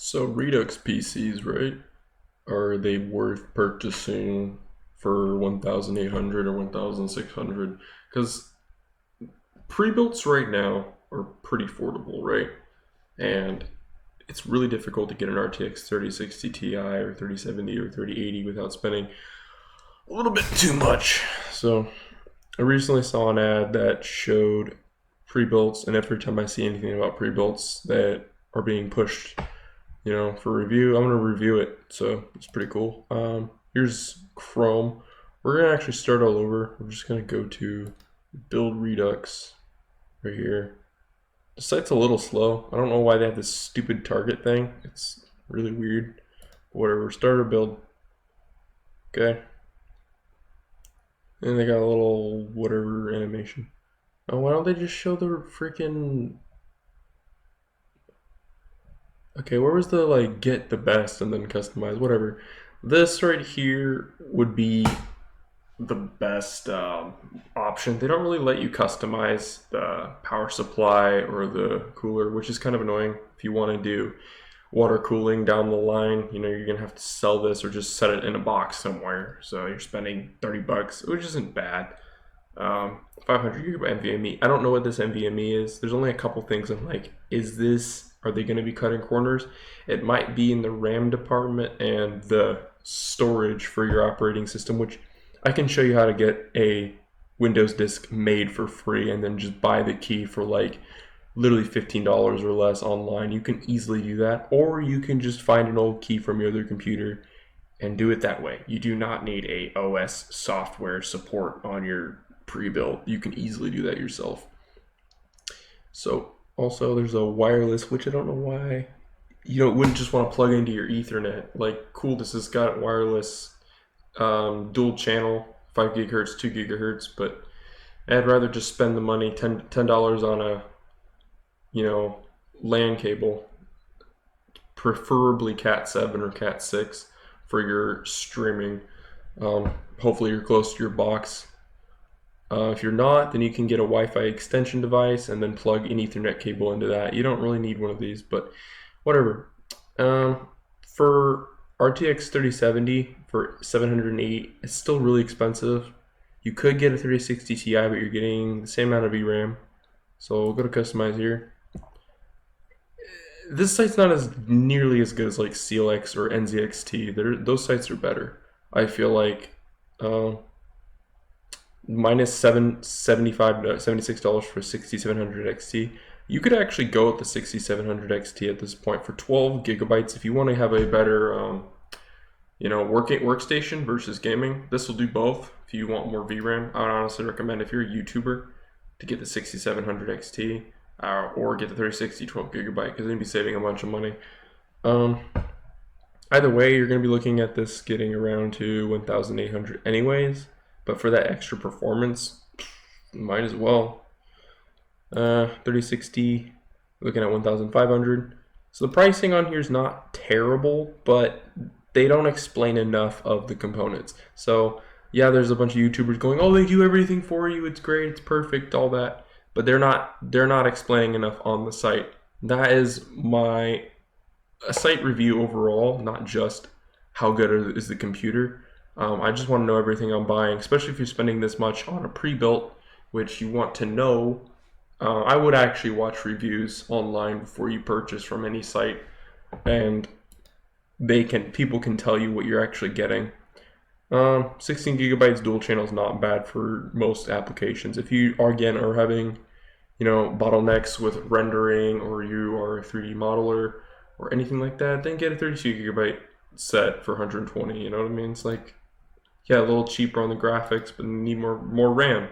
So Redux PCs, right? Are they worth purchasing for 1,800 or 1,600? Because pre-builts right now are pretty affordable, right? And it's really difficult to get an RTX 3060 Ti or 3070 or 3080 without spending a little bit too much. So I recently saw an ad that showed pre-builts, and every time I see anything about pre-builts that are being pushed, for review, I'm gonna review it. So it's pretty cool. Here's Chrome. We're gonna actually start all over. We're just gonna go to build Redux right here. The site's a little slow. I don't know why they have this stupid target thing. It's really weird. Whatever. Start a build. Okay. And they got a little whatever animation. Oh, why don't they just show the freaking... Okay, where was the like get the best and then customize, whatever. This right here would be the best option. They don't really let you customize the power supply or the cooler, which is kind of annoying. If you want to do water cooling down the line, you're gonna have to sell this or just set it in a box somewhere. So you're spending 30 bucks, which isn't bad. 500 gigabyte NVMe. I don't know what this NVMe is. There's only a couple things I'm like, are they going to be cutting corners? It might be in the RAM department and the storage for your operating system, which I can show you how to get a Windows disk made for free and then just buy the key for like literally $15 or less online. You can easily do that, or you can just find an old key from your other computer and do it that way. You do not need a OS software support on your pre-built. You can easily do that yourself. So also there's a wireless, which I don't know why you wouldn't just want to plug into your Ethernet. Like, cool, this has got wireless dual channel, 5 gigahertz, 2 gigahertz, but I'd rather just spend the money, $10 on a LAN cable, preferably Cat 7 or Cat 6 for your streaming. Hopefully you're close to your box. If you're not, then you can get a Wi-Fi extension device and then plug an Ethernet cable into that. You don't really need one of these, but whatever. For RTX 3070 for 780, it's still really expensive. You could get a 3060 Ti, but you're getting the same amount of VRAM. So we'll go to customize here. This site's not as nearly as good as like CLX or NZXT. Those sites are better. I feel like minus $76 for 6700 XT. You could actually go with the 6700 XT at this point for 12 gigabytes if you want to have a better workstation versus gaming. This will do both. If you want more VRAM, I would honestly recommend, if you're a YouTuber, to get the 6700 XT or get the 3060 12 gigabyte, because then you'd be saving a bunch of money. Either way, you're going to be looking at this getting around to 1,800 anyways. But for that extra performance, might as well. 3060, looking at 1,500. So the pricing on here is not terrible, but they don't explain enough of the components. So yeah, there's a bunch of YouTubers going, oh, they do everything for you, it's great, it's perfect, all that. But they're not explaining enough on the site. That is my site review overall, not just how good is the computer. I just want to know everything I'm buying, especially if you're spending this much on a pre-built, which you want to know. I would actually watch reviews online before you purchase from any site, and people can tell you what you're actually getting. 16 gigabytes dual channel is not bad for most applications. If you are having bottlenecks with rendering, or you are a 3D modeler or anything like that, then get a 32 gigabyte set for 120. You know what I mean? It's like, yeah, a little cheaper on the graphics, but need more RAM.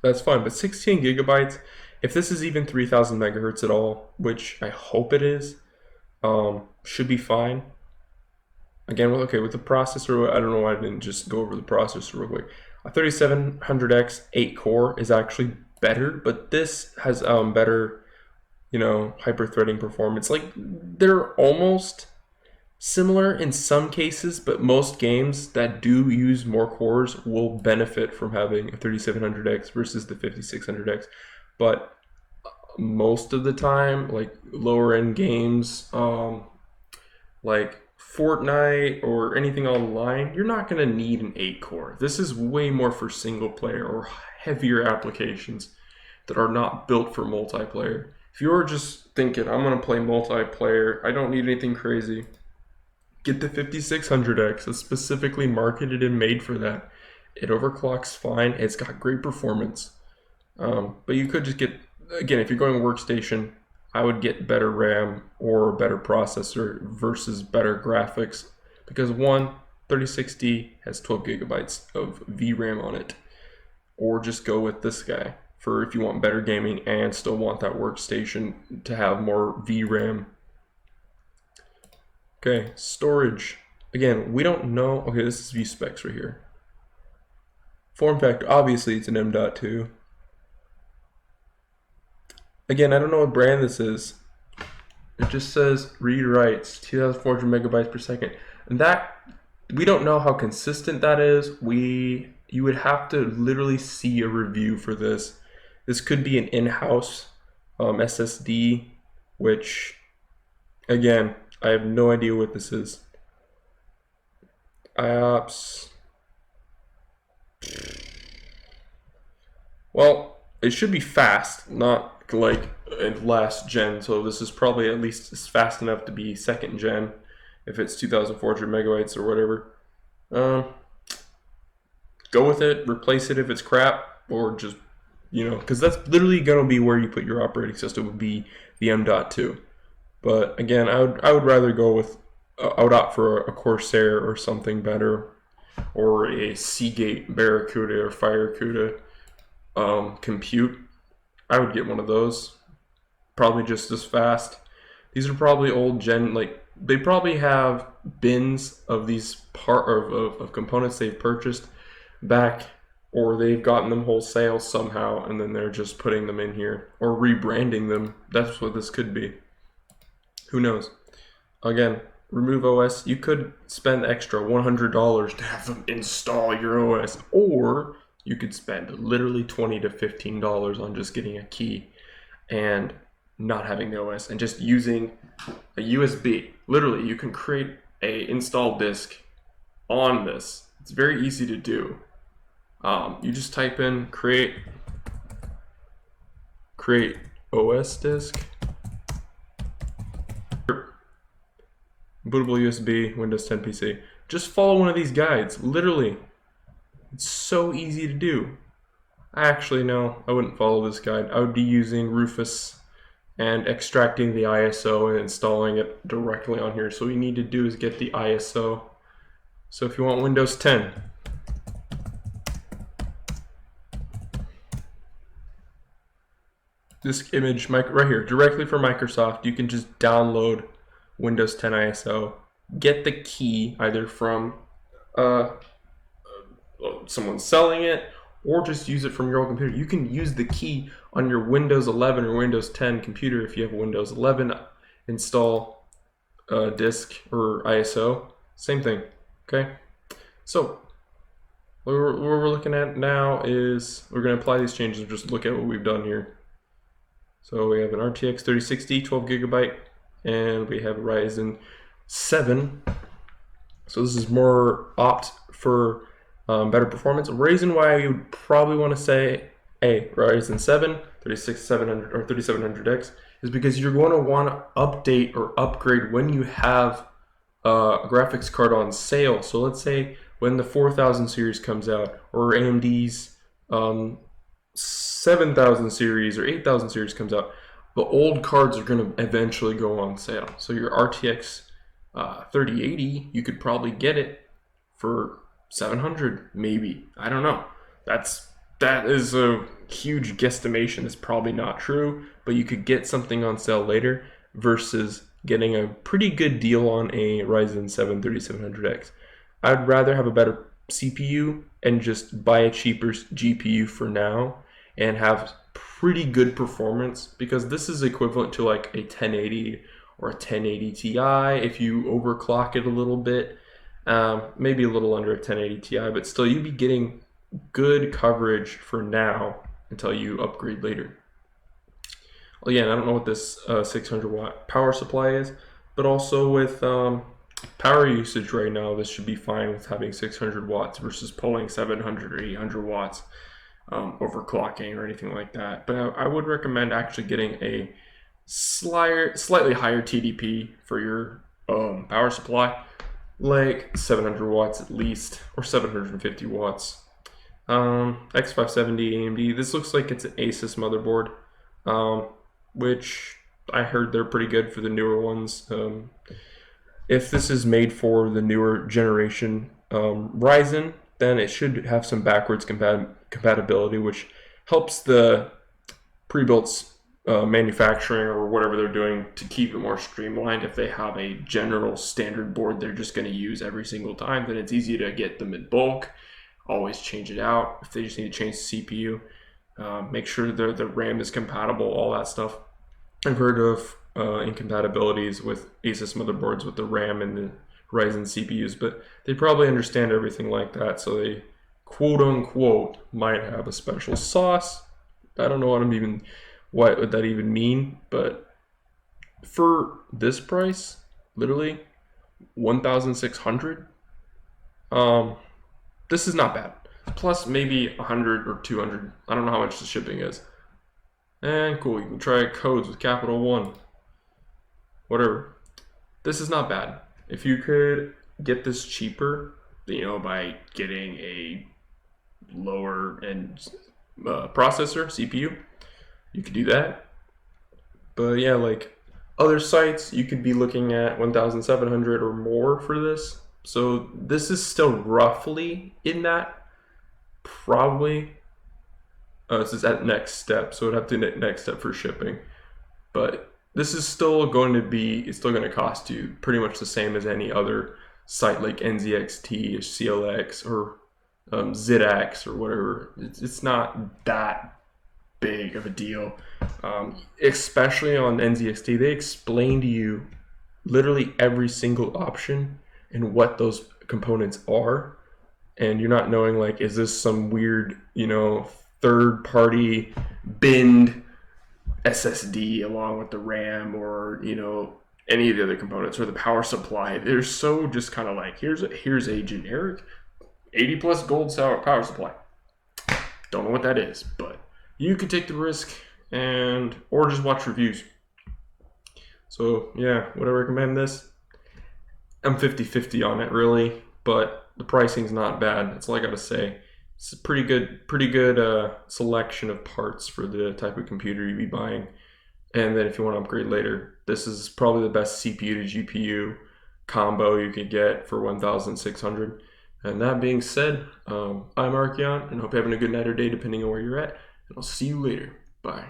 That's fine. But 16 gigabytes, if this is even 3000 megahertz at all, which I hope it is, should be fine. Again, with the processor, I don't know why I didn't just go over the processor real quick. A 3700X 8 core is actually better, but this has better, hyper-threading performance. Like, they're almost similar in some cases, but most games that do use more cores will benefit from having a 3700X versus the 5600X. But most of the time, like lower end games, like Fortnite or anything online, you're not going to need an 8 core. This is way more for single player or heavier applications that are not built for multiplayer. If you're just thinking, I'm going to play multiplayer, I don't need anything crazy, get the 5600X. It's specifically marketed and made for that. It overclocks fine. It's got great performance. But you could just get, again, if you're going workstation, I would get better RAM or better processor versus better graphics, because one, 3060 has 12 gigabytes of VRAM on it. Or just go with this guy for if you want better gaming and still want that workstation to have more VRAM. Okay, storage. Again, we don't know. Okay, this is view specs right here. Form factor, obviously it's an M.2. Again, I don't know what brand this is. It just says read writes 2,400 megabytes per second. And that, we don't know how consistent that is. You would have to literally see a review for this. This could be an in-house SSD, which, again, I have no idea what this is. IOPS. Well, it should be fast, not like last gen, so this is probably at least fast enough to be second gen if it's 2,400 megabytes or whatever. Go with it, replace it if it's crap, or just, because that's literally going to be where you put your operating system, would be the M.2. But again, I would rather go with, I would opt for a Corsair or something better, or a Seagate Barracuda or Firecuda compute. I would get one of those, probably just as fast. These are probably old gen, like they probably have bins of these of components they've purchased back, or they've gotten them wholesale somehow and then they're just putting them in here or rebranding them. That's what this could be. Who knows? Again, remove OS. You could spend extra $100 to have them install your OS, or you could spend literally $20 to $15 on just getting a key and not having the OS and just using a USB. Literally, you can create a install disk on this. It's very easy to do. You just type in create OS disk, bootable USB, Windows 10 PC. Just follow one of these guides. Literally, it's so easy to do. Actually, no, I wouldn't follow this guide. I would be using Rufus and extracting the ISO and installing it directly on here. So what you need to do is get the ISO. So if you want Windows 10, this image right here, directly from Microsoft, you can just download Windows 10 ISO, get the key either from someone selling it, or just use it from your own computer. You can use the key on your Windows 11 or Windows 10 computer if you have a Windows 11 install disk or ISO. Same thing, okay? So what we're looking at now is we're going to apply these changes and just look at what we've done here. So we have an RTX 3060, 12 gigabyte, and we have a Ryzen 7. So this is more opt for better performance. The reason why you would probably want to say a Ryzen 7 36700 or 3700X is because you're going to want to update or upgrade when you have a graphics card on sale. So let's say when the 4000 series comes out, or AMD's 7000 series or 8000 series comes out, the old cards are going to eventually go on sale. So your RTX 3080, you could probably get it for 700, maybe. I don't know. That is a huge guesstimation. It's probably not true, but you could get something on sale later versus getting a pretty good deal on a Ryzen 7 3700X. I'd rather have a better CPU and just buy a cheaper GPU for now and have pretty good performance, because this is equivalent to like a 1080 or a 1080 Ti if you overclock it a little bit. Maybe a little under a 1080 Ti, but still you'd be getting good coverage for now until you upgrade later. again, I don't know what this 600 watt power supply is, but also with power usage right now, this should be fine with having 600 watts versus pulling 700 or 800 watts overclocking or anything like that. But I would recommend actually getting a slightly higher TDP for your power supply, like 700 watts at least, or 750 watts. X570 AMD. This looks like it's an Asus motherboard, which I heard they're pretty good for the newer ones. If this is made for the newer generation Ryzen, then it should have some backwards compatibility, which helps the pre-built manufacturing or whatever they're doing to keep it more streamlined. If they have a general standard board they're just going to use every single time, then it's easy to get them in bulk, always change it out. If they just need to change the CPU, make sure the RAM is compatible, all that stuff. I've heard of incompatibilities with Asus motherboards with the RAM and the Ryzen CPUs, but they probably understand everything like that, so they quote unquote might have a special sauce. I don't know what would that even mean, but for this price, literally 1,600, this is not bad. Plus maybe 100 or 200. I don't know how much the shipping is. And cool, you can try codes with capital 1. Whatever. This is not bad. If you could get this cheaper, by getting a lower end processor, CPU, you could do that. But yeah, like other sites, you could be looking at 1,700 or more for this. So this is still roughly in that. Probably. This is at next step, so it'd have to be next step for shipping. But this is still going to cost you pretty much the same as any other site like NZXT or CLX or ZX or whatever. It's not that big of a deal. Especially on NZXT, they explain to you literally every single option and what those components are. And you're not knowing, like, is this some weird, third-party binned SSD along with the RAM or, any of the other components or the power supply. They're so just kind of like, here's a generic 80 plus gold power supply. Don't know what that is, but you could take the risk or just watch reviews. So yeah, would I recommend this? I'm 50-50 on it, really, but the pricing's not bad. That's all I gotta say. It's a pretty good selection of parts for the type of computer you'd be buying. And then if you want to upgrade later, this is probably the best CPU to GPU combo you could get for 1,600. And that being said, I'm Archeon, and hope you're having a good night or day depending on where you're at. And I'll see you later. Bye.